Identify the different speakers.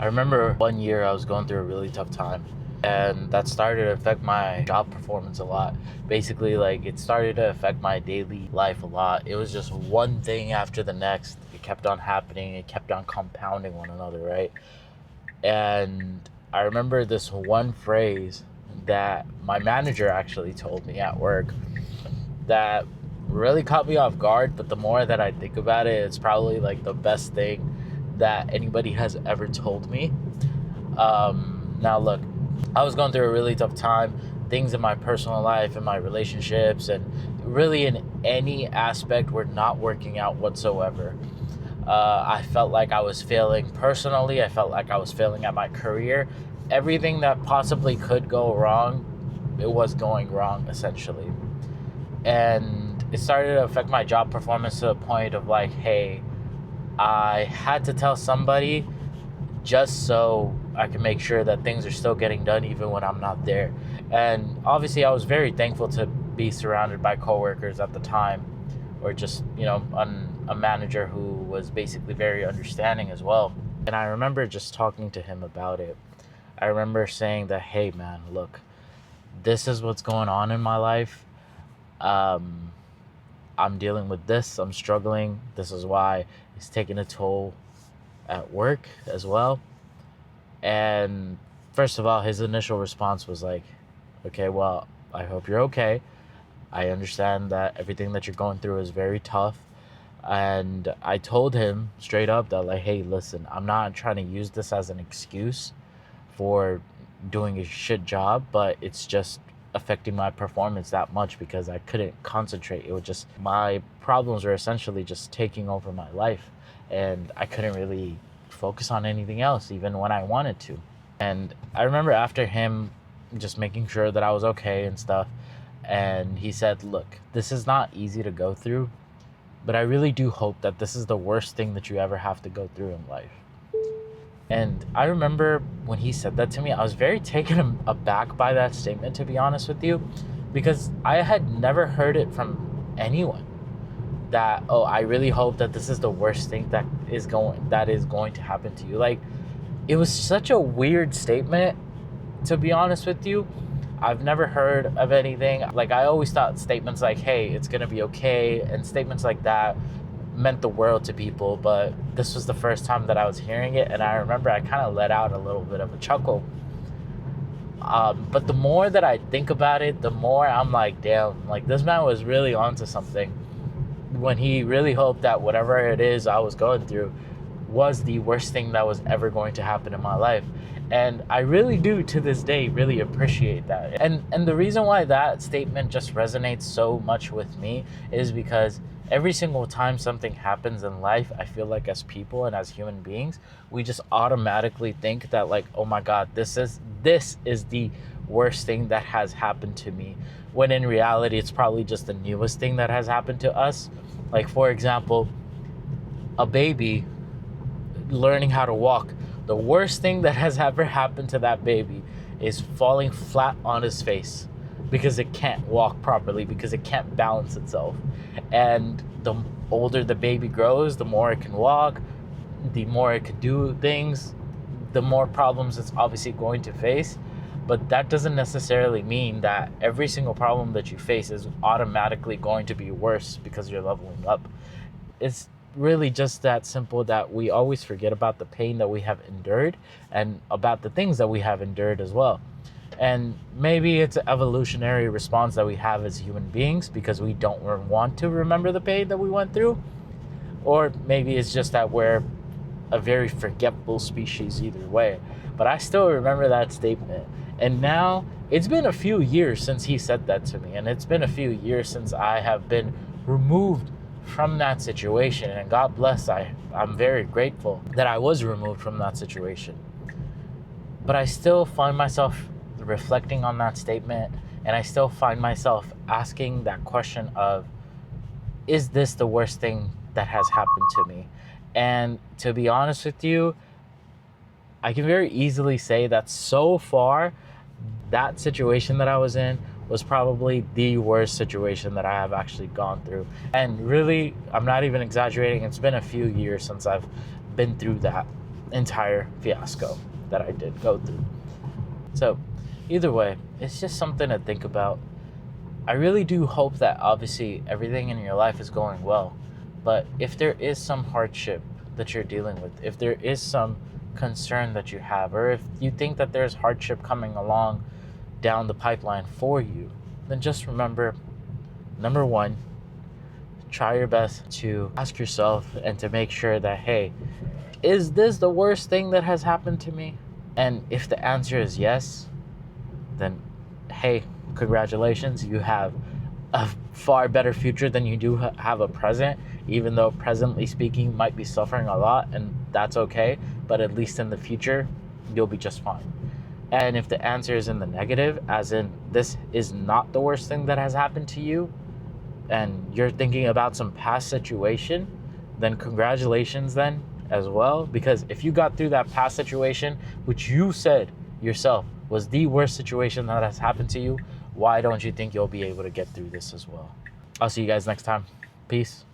Speaker 1: I remember one year I was going through a really tough time, and that started to affect my job performance a lot. Basically, like it started to affect my daily life a lot. It was just one thing after the next. It kept on happening, it kept on compounding one another, right? And I remember this one phrase that my manager actually told me at work that really caught me off guard, but the more that I think about it, it's probably like the best thing that anybody has ever told me. Now, look, I was going through a really tough time. Things in my personal life and my relationships, and really in any aspect, were not working out whatsoever. I felt like I was failing personally. I felt like I was failing at my career. Everything that possibly could go wrong, it was going wrong, essentially. And it started to affect my job performance to the point of like, hey, I had to tell somebody just so I can make sure that things are still getting done even when I'm not there. And obviously, I was very thankful to be surrounded by coworkers at the time, or just, a manager who was basically very understanding as well. And I remember just talking to him about it. I remember saying that, hey, man, look, this is what's going on in my life. Um, I'm dealing with this. I'm struggling. This is why it's taking a toll at work as well. And first of all, his initial response was like, okay, well, I hope you're okay. I understand that everything that you're going through is very tough. And I told him straight up that, like, hey, listen, I'm not trying to use this as an excuse for doing a shit job, but it's just affecting my performance that much because I couldn't concentrate. It was just, my problems were essentially just taking over my life, and I couldn't really focus on anything else even when I wanted to. And I remember after him just making sure that I was okay and stuff, and he said, look, this is not easy to go through, but I really do hope that this is the worst thing that you ever have to go through in life. And I remember when he said that to me, I was very taken aback by that statement, to be honest with you, because I had never heard it from anyone that, oh, I really hope that this is the worst thing that is going to happen to you. Like, it was such a weird statement, to be honest with you. I've never heard of anything. Like, I always thought statements like, hey, it's going to be okay, and statements like that meant the world to people, but this was the first time that I was hearing it, and I remember I kind of let out a little bit of a chuckle. But the more that I think about it, the more I'm like, damn, like this man was really onto something when he really hoped that whatever it is I was going through was the worst thing that was ever going to happen in my life. And I really do, to this day, really appreciate that. And the reason why that statement just resonates so much with me is because every single time something happens in life, I feel like as people and as human beings, we just automatically think that, like, oh my God, this is the worst thing that has happened to me. When in reality, it's probably just the newest thing that has happened to us. Like, for example, a baby learning how to walk. The worst thing that has ever happened to that baby is falling flat on his face because it can't walk properly, because it can't balance itself. And the older the baby grows, the more it can walk, the more it can do things, the more problems it's obviously going to face. But that doesn't necessarily mean that every single problem that you face is automatically going to be worse because you're leveling up. It's really just that simple, that we always forget about the pain that we have endured and about the things that we have endured as well. And maybe it's an evolutionary response that we have as human beings because we don't want to remember the pain that we went through. Or maybe it's just that we're a very forgetful species, either way. But I still remember that statement. And now it's been a few years since he said that to me. And it's been a few years since I have been removed from that situation. And God bless, I'm very grateful that I was removed from that situation. But I still find myself reflecting on that statement, and I still find myself asking that question of, is this the worst thing that has happened to me? And to be honest with you, I can very easily say that so far, that situation that I was in was probably the worst situation that I have actually gone through. And really, I'm not even exaggerating, it's been a few years since I've been through that. entire fiasco that I did go through. So either way, it's just something to think about. I really do hope that obviously everything in your life is going well, but if there is some hardship that you're dealing with, if there is some concern that you have, or if you think that there's hardship coming along down the pipeline for you, then just remember, number one, try your best to ask yourself and to make sure that, hey, is this the worst thing that has happened to me? And if the answer is yes, then hey, congratulations, you have a far better future than you do have a present, even though presently speaking you might be suffering a lot, and that's okay, but at least in the future you'll be just fine. And if the answer is in the negative, as in this is not the worst thing that has happened to you, and you're thinking about some past situation, then congratulations then as well, because if you got through that past situation, which you said yourself was the worst situation that has happened to you, why don't you think you'll be able to get through this as well? I'll see you guys next time. Peace.